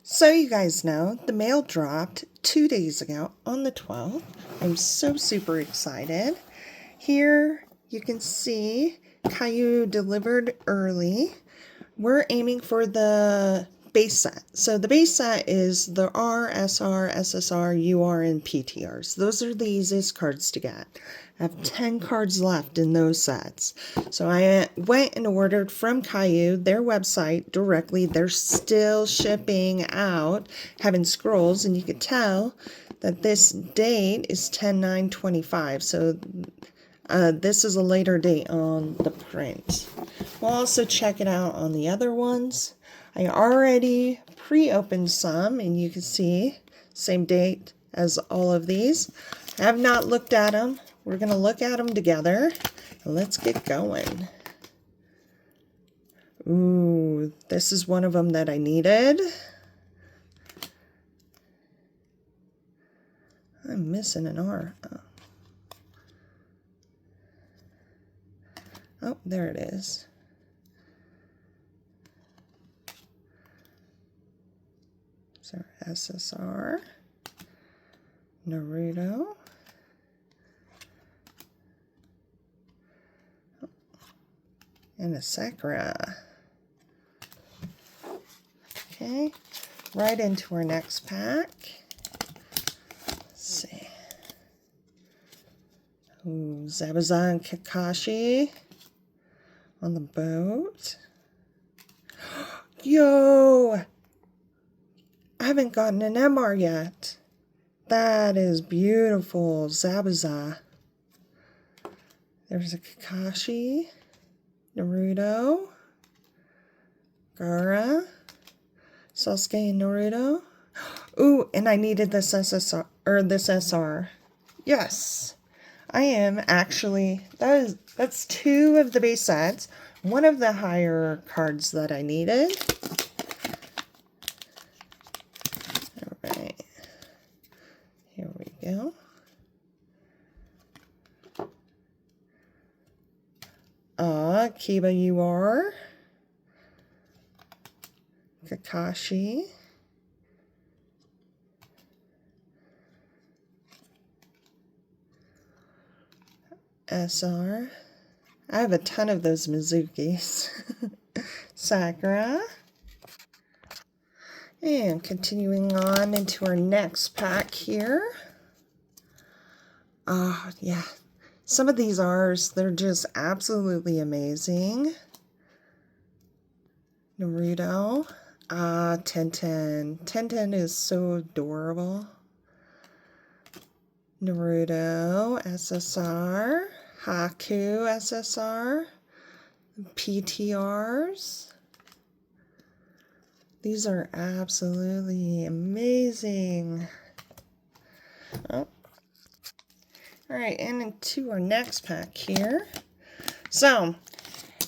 So you guys know, the mail dropped 2 days ago on the 12th. I'm so super excited. Here you can see Kayou delivered early. We're aiming for the base set. So the base set is the R, SR, SSR, UR, and PTRs. Those are the easiest cards to get. I have 10 cards left in those sets. So I went and ordered from Kayou, their website, directly. They're still shipping out Heaven Scrolls, and you could tell that this date is 10/9/25. So this is a later date on the print. We'll also check it out on the other ones. I already pre-opened some, and you can see same date as all of these. I have not looked at them. We're going to look at them together. Let's get going. Ooh, this is one of them that I needed. I'm missing an R. Oh, there it is. So SSR, Naruto, and a Sakura. Okay, right into our next pack. Let's see. Ooh, Zabuza and Kakashi on the boat. Yo! I haven't gotten an MR yet. That is beautiful. Zabuza. There's a Kakashi, Naruto, Gaara, Sasuke and Naruto. Ooh, and I needed this SSR or this SR. Yes. I am actually that's two of the base sets. One of the higher cards that I needed. Alright. Here we go. Kiba UR, Kakashi, SR. I have a ton of those Mizukis. Sakura. And continuing on into our next pack here. Yeah. Some of these R's, they're just absolutely amazing. Naruto. Tenten. Tenten is so adorable. Naruto, SSR. Haku, SSR. PTRs. These are absolutely amazing. Oh. Alright, and into our next pack here. So,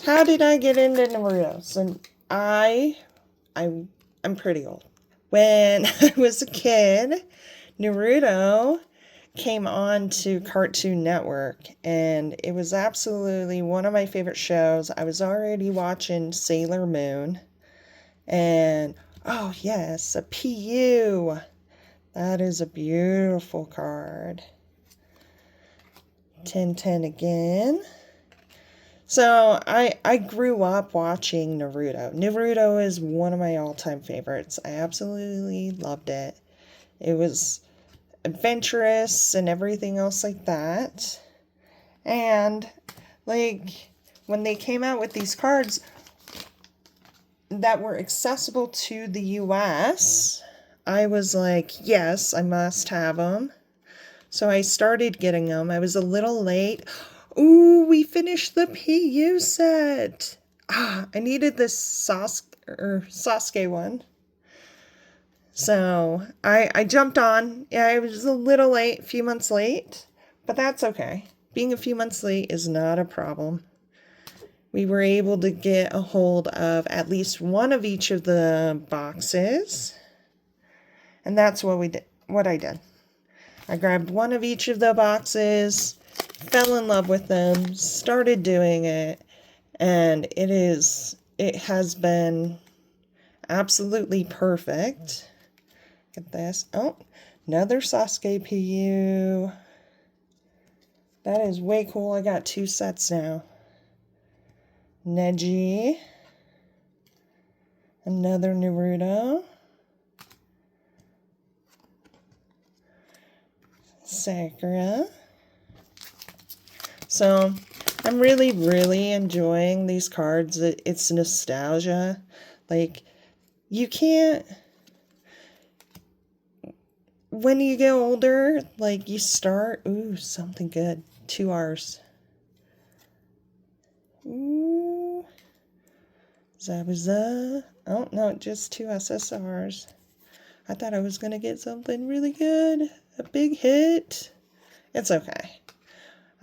how did I get into Naruto? So, I'm pretty old. When I was a kid, Naruto came on to Cartoon Network, and it was absolutely one of my favorite shows. I was already watching Sailor Moon, and oh yes, a PU. That is a beautiful card. 10/10 again. So I grew up watching Naruto. Naruto is one of my all-time favorites. I absolutely loved it. It was adventurous and everything else like that. And like when they came out with these cards that were accessible to the US, I was like, yes, I must have them. So I started getting them. I was a little late. Ooh, we finished the PU set. I needed this Sasuke one. So I jumped on. Yeah, I was a little late, a few months late, but that's okay. Being a few months late is not a problem. We were able to get a hold of at least one of each of the boxes. And that's what I did. I grabbed one of each of the boxes, fell in love with them, started doing it, and it has been Absolutely perfect. Look at this. Oh, another Sasuke PU. That is way cool. I got 2 sets now. Neji. Another Naruto. Sakura. So, I'm really enjoying these cards. It's nostalgia. Like, you can't... When you get older, like, you start... Ooh, something good. 2 R's. Ooh. Zabuza. Oh, no, just 2 SSRs. I thought I was going to get something really good. A big hit. It's okay.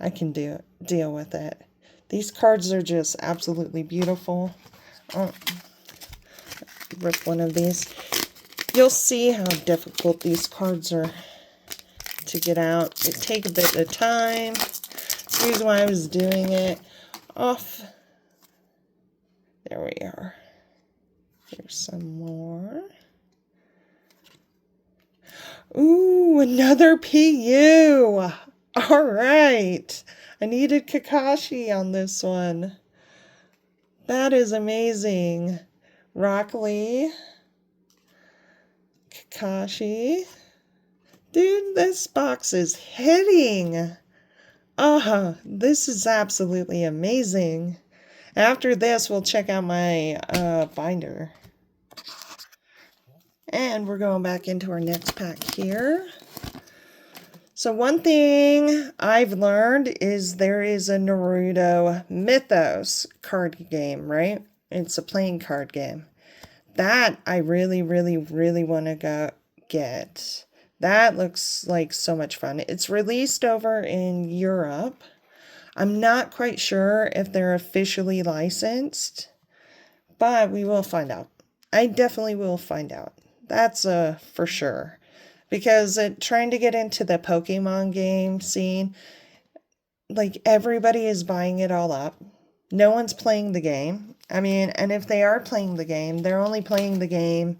I can deal with it. These cards are just absolutely beautiful. Oh, rip one of these. You'll see how difficult these cards are to get out. It takes a bit of time. That's the reason why I was doing it off. There we are. Here's some more. Ooh, another PU. All right. I needed Kakashi on this one. That is amazing. Rock Lee. Kakashi. Dude, this box is hitting. This is absolutely amazing. After this, we'll check out my binder. And we're going back into our next pack here. So one thing I've learned is there is a Naruto Mythos card game, right? It's a playing card game. That I really want to go get. That looks like so much fun. It's released over in Europe. I'm not quite sure if they're officially licensed, but we will find out. I definitely will find out. That's for sure. Because trying to get into the Pokemon game scene, like everybody is buying it all up. No one's playing the game. I mean, and if they are playing the game, they're only playing the game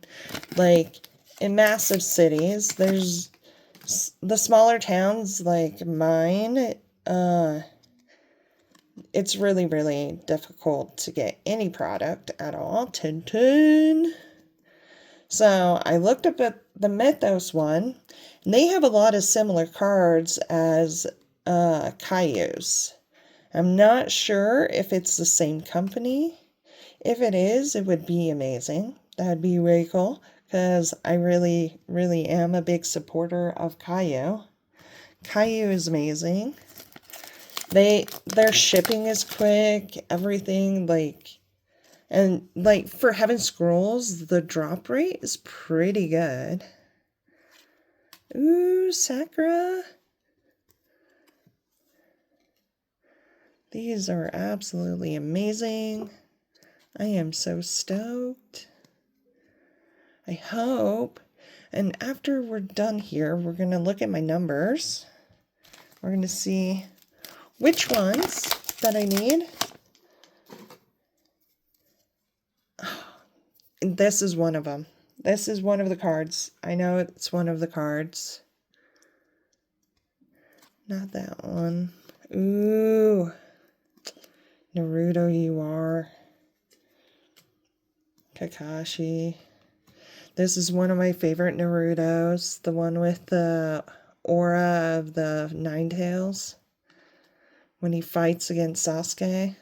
like in massive cities. There's the smaller towns like mine. It's really difficult to get any product at all. Tintin. So I looked up at the Mythos one, and they have a lot of similar cards as Kayou's. I'm not sure if it's the same company. If it is, it would be amazing. That would be really cool, because I really am a big supporter of Kayou. Kayou is amazing. Their shipping is quick, everything, like... And, like, for Heaven Scrolls, the drop rate is pretty good. Ooh, Sakura. These are absolutely amazing. I am so stoked. I hope. And after we're done here, we're going to look at my numbers. We're going to see which ones that I need. This is one of them. This is one of the cards. I know it's one of the cards. Not that one. Ooh. Naruto, you are. Kakashi. This is one of my favorite Narutos. The one with the aura of the Nine Tails. When he fights against Sasuke.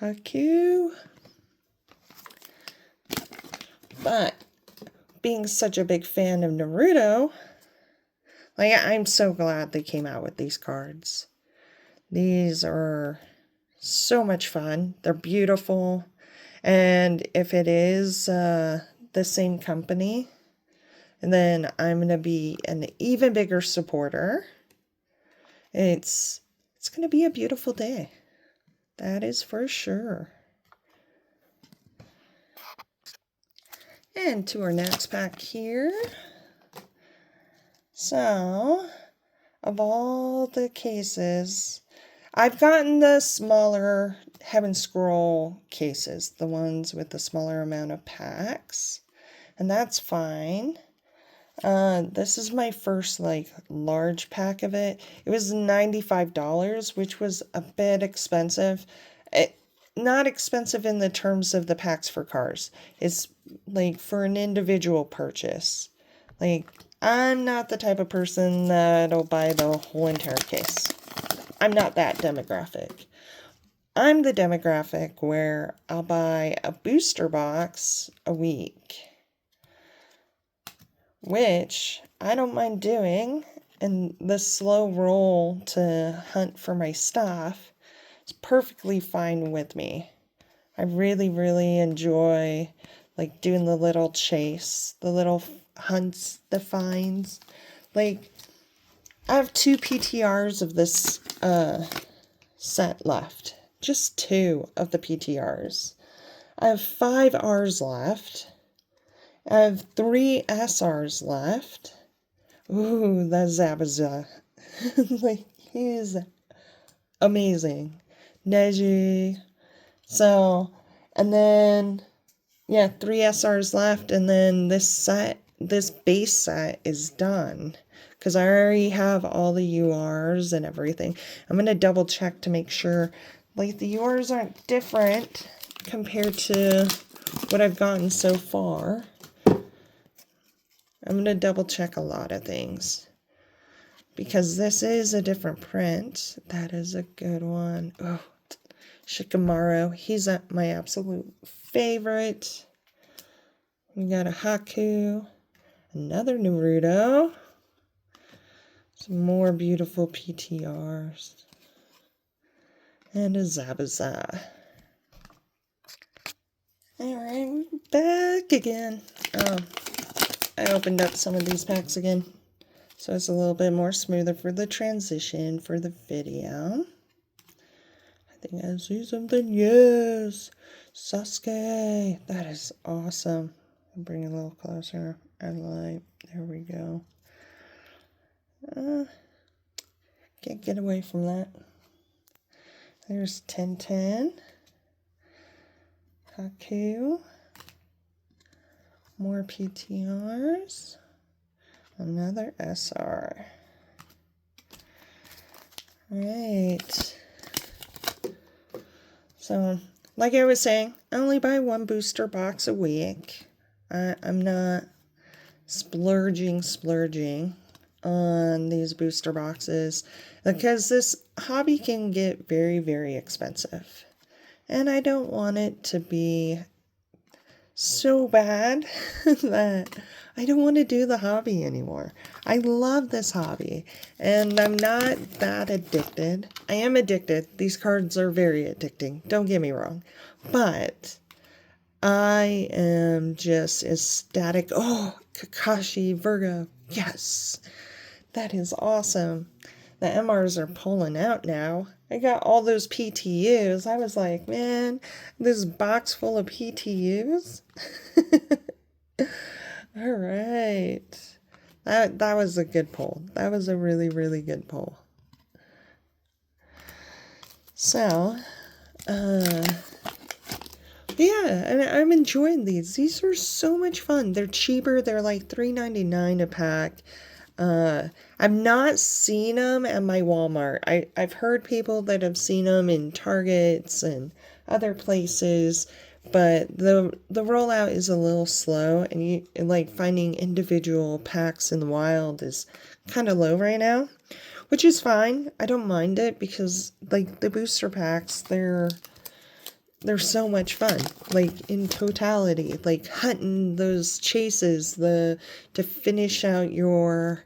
Haku. But being such a big fan of Naruto, like, I'm so glad they came out with these cards. These are so much fun. They're beautiful. And if it is the same company, then I'm going to be an even bigger supporter. It's going to be a beautiful day. That is for sure. And to our next pack here. So, of all the cases, I've gotten the smaller Heaven Scroll cases, the ones with the smaller amount of packs, and that's fine. This is my first like large pack of it. It was $95, which was a bit expensive. Not expensive in the terms of the packs for cars. It's like for an individual purchase. Like, I'm not the type of person that'll buy the whole entire case. I'm not that demographic. I'm the demographic where I'll buy a booster box a week, which I don't mind doing, and the slow roll to hunt for my stuff is perfectly fine with me. I really, really enjoy like doing the little chase, the little hunts, the finds. Like, I have 2 PTRs of this set left. Just 2 of the PTRs. I have 5 Rs left. I have 3 SRs left. Ooh, that Zabuza. Like, he's amazing. Neji. So, and then, yeah, 3 SRs left, and then this base set is done. Because I already have all the URs and everything. I'm going to double check to make sure, like, the URs aren't different compared to what I've gotten so far. I'm going to double check a lot of things. Because this is a different print. That is a good one. Oh, Shikamaru. He's my absolute favorite. We got a Haku. Another Naruto. Some more beautiful PTRs. And a Zabuza. Alright, we're back again. I opened up some of these packs again, so it's a little bit more smoother for the transition for the video. I think I see something. Yes! Sasuke! That is awesome. I'll bring it a little closer. And light. There we go. Can't get away from that. There's 1010. Haku. More PTRs. Another SR. Right. So, like I was saying, I only buy 1 booster box a week. I'm not splurging on these booster boxes because this hobby can get very, very expensive. And I don't want it to be so bad that I don't want to do the hobby anymore. I love this hobby and I'm not that addicted. I am addicted. These cards are very addicting. Don't get me wrong. But I am just ecstatic. Oh, Kakashi, Virgo. Yes. That is awesome. The MRs are pulling out now. I got all those PTUs. I was like, man, this box full of PTUs? All right. That was a good pull. That was a really, really good pull. So, yeah, and I'm enjoying these. These are so much fun. They're cheaper. They're like $3.99 a pack. I've not seen them at my Walmart. I've heard people that have seen them in Targets and other places, but the rollout is a little slow, and like finding individual packs in the wild is kind of low right now, which is fine. I don't mind it because like the booster packs, they're so much fun, like in totality, like hunting those chases, to finish out your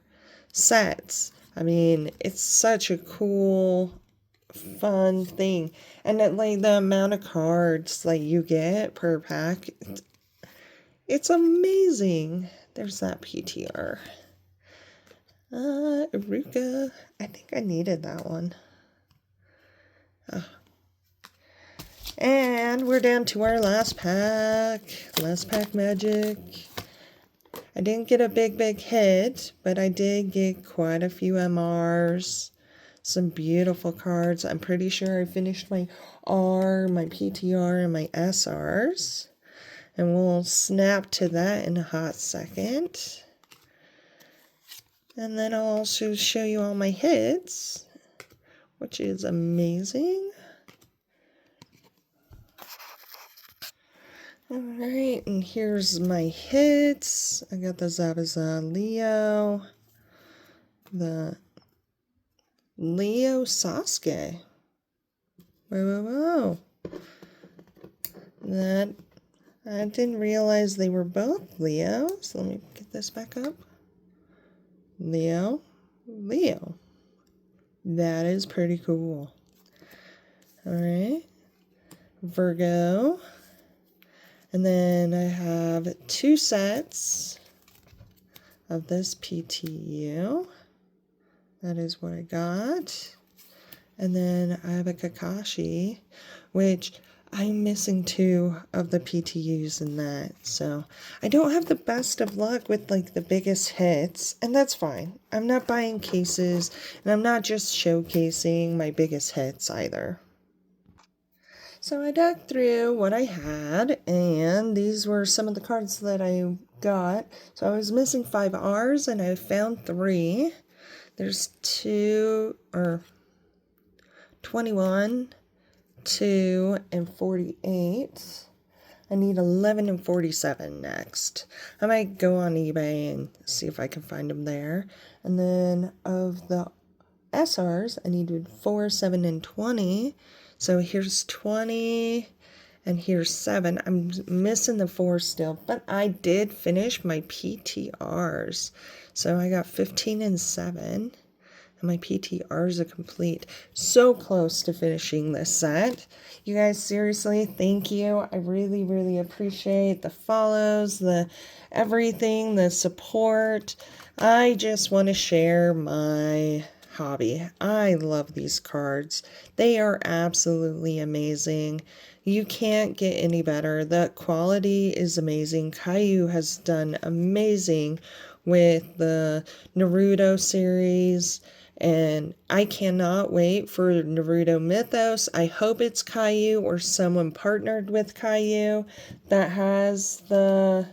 sets. I mean, it's such a cool, fun thing. And that, like, the amount of cards like you get per pack, it's amazing. There's that PTR. Iruka. I think I needed that one. And we're down to our last pack. Last pack magic. I didn't get a big hit, but I did get quite a few MRs. Some beautiful cards. I'm pretty sure I finished my R, my PTR, and my SRs. And we'll snap to that in a hot second. And then I'll also show you all my hits, which is amazing. Alright, and here's my hits. I got the Zabuza Leo, the Leo Sasuke. Whoa. That, I didn't realize they were both Leo. So let me get this back up. Leo. That is pretty cool. Alright. Virgo. And then I have 2 sets of this PTU. That is what I got. And then I have a Kakashi, which I'm missing 2 of the PTUs in that. So I don't have the best of luck with like the biggest hits, and that's fine. I'm not buying cases, and I'm not just showcasing my biggest hits either. So I dug through what I had, and these were some of the cards that I got. So I was missing 5 R's, and I found 3. There's 21, 2, and 48. I need 11 and 47 next. I might go on eBay and see if I can find them there. And then of the SRs, I needed 4, 7, and 20. So here's 20 and here's 7. I'm missing the 4 still, but I did finish my PTRs. So I got 15 and 7. And my PTRs are complete. So close to finishing this set. You guys, seriously, thank you. I really, really appreciate the follows, the everything, the support. I just want to share my hobby. I love these cards. They are absolutely amazing. You can't get any better. The quality is amazing. Kayou has done amazing with the Naruto series, and I cannot wait for Naruto Mythos. I hope it's Kayou or someone partnered with Kayou that has the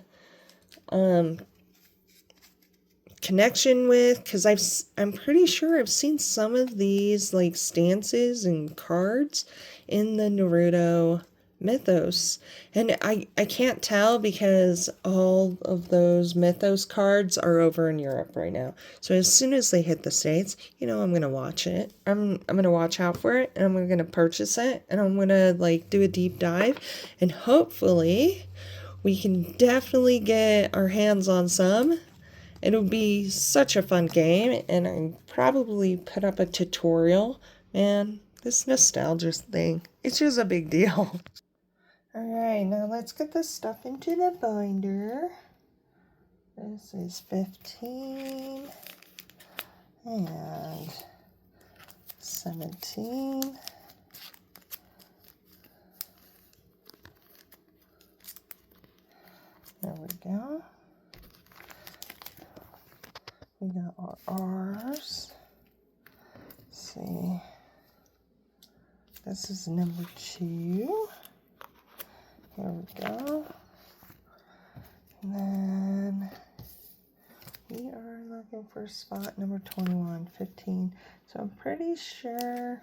connection with, because I'm pretty sure I've seen some of these like stances and cards in the Naruto Mythos, and I can't tell because all of those Mythos cards are over in Europe right now. So as soon as they hit the States, you know, I'm gonna watch it. I'm gonna watch out for it, and I'm gonna purchase it, and I'm gonna like do a deep dive, and hopefully we can definitely get our hands on some. It'll be such a fun game, and I probably put up a tutorial. Man, this nostalgia thing, it's just a big deal. Alright, now let's get this stuff into the binder. This is 15 and 17. There we go. We got our R's. Let's see. This is number 2. Here we go. And then we are looking for spot number 21, 15. So I'm pretty sure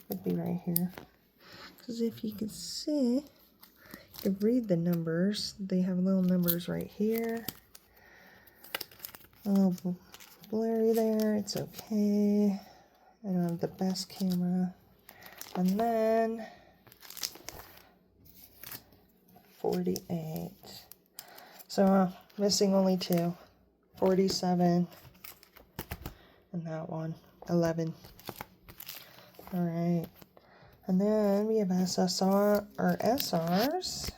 it'd be right here. Because if you can see, you can read the numbers. They have little numbers right here. A little blurry there. It's okay. I don't have the best camera. And then 48. So missing only 2. 47 and that one. 11. Alright. And then we have SSR or SRs.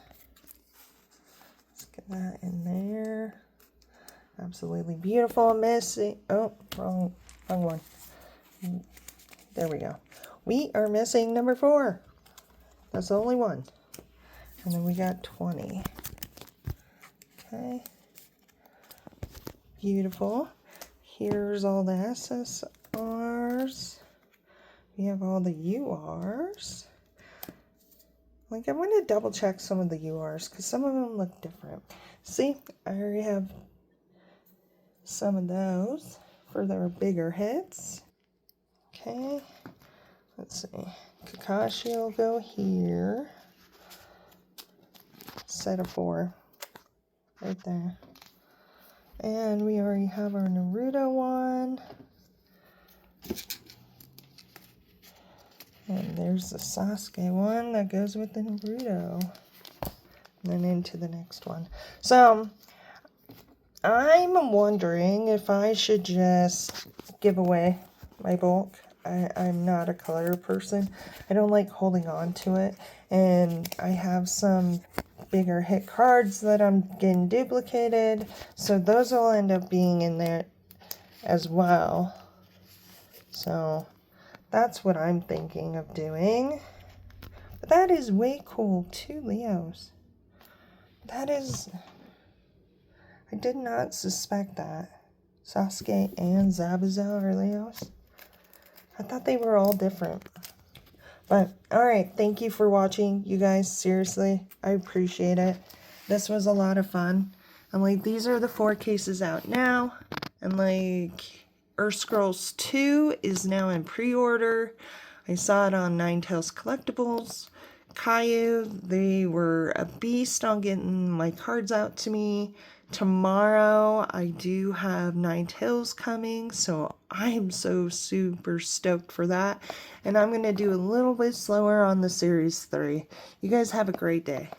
Let's get that in there. Absolutely beautiful. Missing. Oh, wrong one. There we go. We are missing number 4. That's the only one. And then we got 20. Okay. Beautiful. Here's all the SSRs. we have all the URs. Like, I want to double check some of the URs because some of them look different. See, I already have some of those for their bigger hits. Okay, let's see. Kakashi will go here. Set of 4 right there. And we already have our Naruto one. And there's the Sasuke one that goes with the Naruto. And then into the next one. So, I'm wondering if I should just give away my bulk. I'm not a color person. I don't like holding on to it. And I have some bigger hit cards that I'm getting duplicated. So those will end up being in there as well. So that's what I'm thinking of doing. But that is way cool. 2 Leos. That is... I did not suspect that. Sasuke and Zabuza are Leos. I thought they were all different. But, alright, thank you for watching, you guys. Seriously, I appreciate it. This was a lot of fun. And, like, these are the 4 cases out now. And, like, Earth Scrolls 2 is now in pre-order. I saw it on Ninetales Collectibles. Kayou, they were a beast on getting my cards out to me. Tomorrow, I do have Ninetales coming, so I am so super stoked for that. And I'm going to do a little bit slower on the Series 3. You guys have a great day.